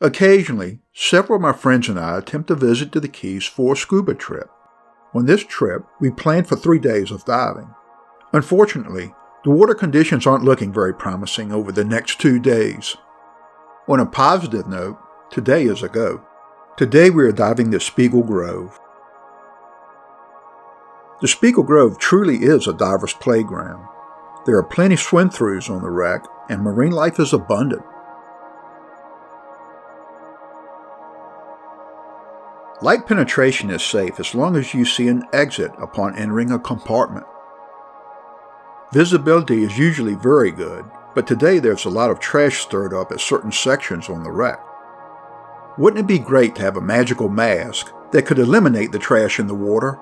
Occasionally, several of my friends and I attempt to visit to the Keys for a scuba trip. On this trip, we planned for 3 days of diving. Unfortunately, the water conditions aren't looking very promising over the next 2 days. On a positive note, today is a go. Today we are diving the Spiegel Grove. The Spiegel Grove truly is a diver's playground. There are plenty of swim-throughs on the wreck, and marine life is abundant. Light penetration is safe as long as you see an exit upon entering a compartment. Visibility is usually very good, but today there's a lot of trash stirred up at certain sections on the wreck. Wouldn't it be great to have a magical mask that could eliminate the trash in the water?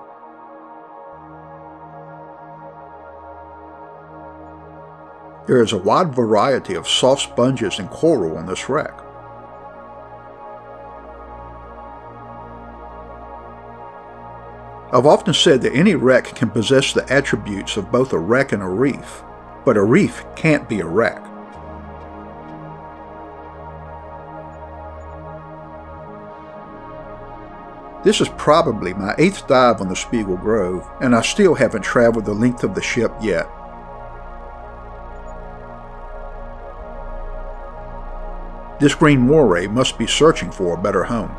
There is a wide variety of soft sponges and coral on this wreck. I've often said that any wreck can possess the attributes of both a wreck and a reef, but a reef can't be a wreck. This is probably my 8th dive on the Spiegel Grove, and I still haven't traveled the length of the ship yet. This green moray must be searching for a better home.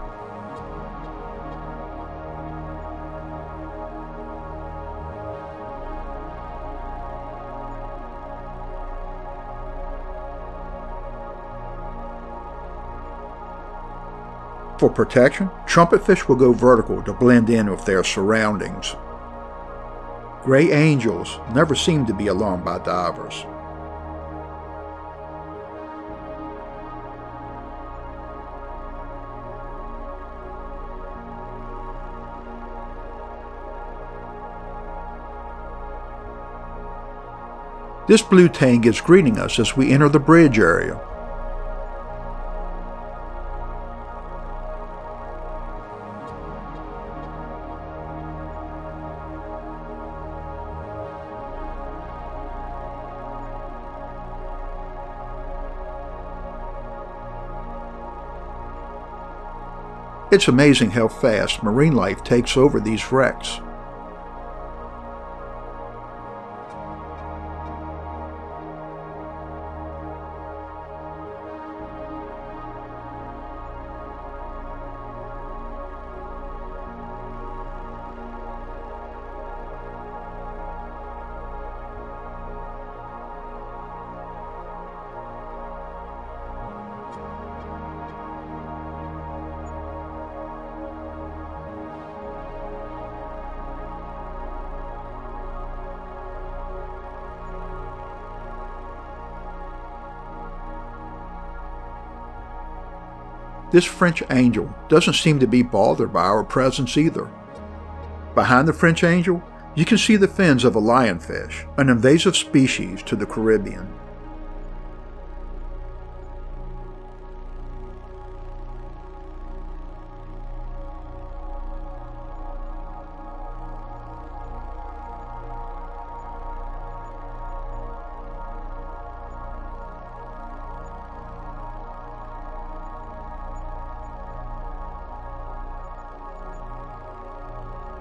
For protection, trumpetfish will go vertical to blend in with their surroundings. Gray angels never seem to be along by divers. This blue tang is greeting us as we enter the bridge area. It's amazing how fast marine life takes over these wrecks. This French angel doesn't seem to be bothered by our presence either. Behind the French angel, you can see the fins of a lionfish, an invasive species to the Caribbean.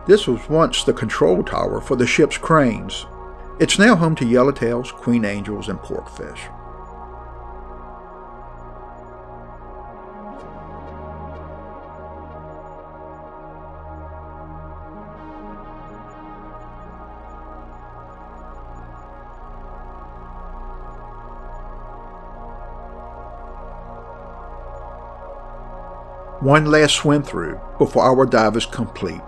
This was once the control tower for the ship's cranes. It's now home to yellowtails, queen angels, and porkfish. One last swim through before our dive is complete.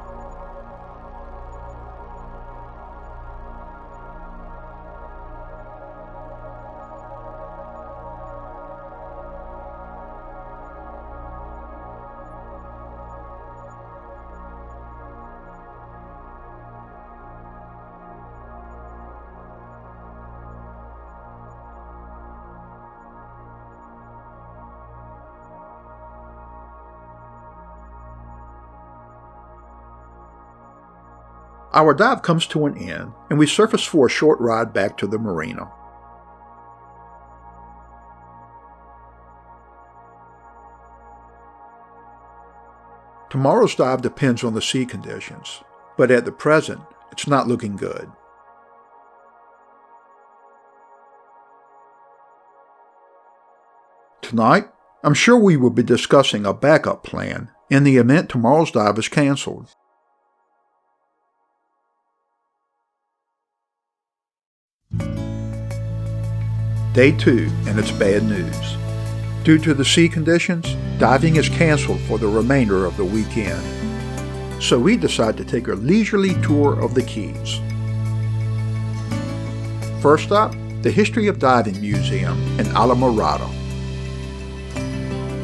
Our dive comes to an end, and we surface for a short ride back to the marina. Tomorrow's dive depends on the sea conditions, but at the present, it's not looking good. Tonight, I'm sure we will be discussing a backup plan in the event tomorrow's dive is canceled. Day 2, and it's bad news. Due to the sea conditions, diving is canceled for the remainder of the weekend. So we decide to take a leisurely tour of the Keys. First stop, the History of Diving Museum in Alamorada.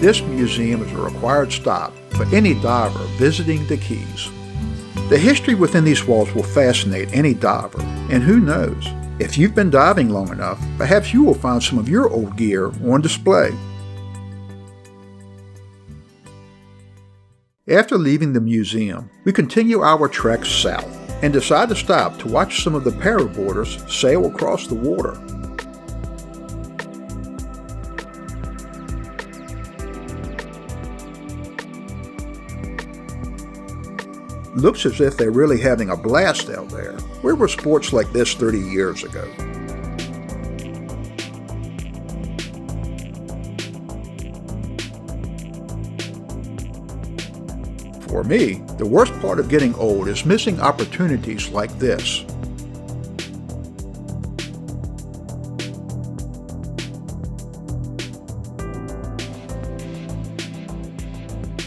This museum is a required stop for any diver visiting the Keys. The history within these walls will fascinate any diver, and who knows, if you've been diving long enough, perhaps you will find some of your old gear on display. After leaving the museum, we continue our trek south and decide to stop to watch some of the paddleboarders sail across the water. Looks as if they're really having a blast out there. Where were sports like this 30 years ago? For me, the worst part of getting old is missing opportunities like this.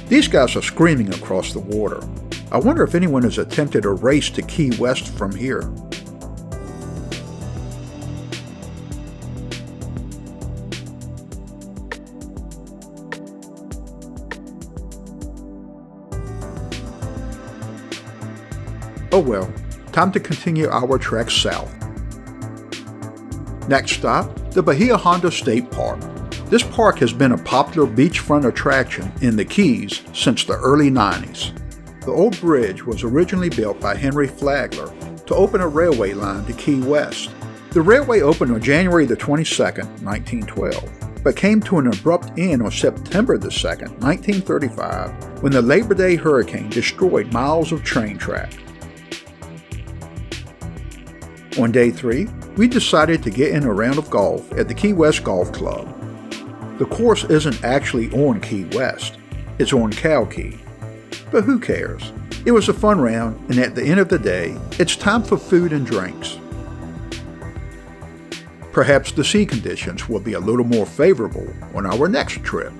These guys are screaming across the water. I wonder if anyone has attempted a race to Key West from here. Oh well, time to continue our trek south. Next stop, the Bahia Honda State Park. This park has been a popular beachfront attraction in the Keys since the early 90s. The old bridge was originally built by Henry Flagler to open a railway line to Key West. The railway opened on January the 22nd, 1912, but came to an abrupt end on September the 2nd, 1935, when the Labor Day hurricane destroyed miles of train track. On day 3, we decided to get in a round of golf at the Key West Golf Club. The course isn't actually on Key West, it's on Cow Key. But who cares? It was a fun round, and at the end of the day, it's time for food and drinks. Perhaps the sea conditions will be a little more favorable on our next trip.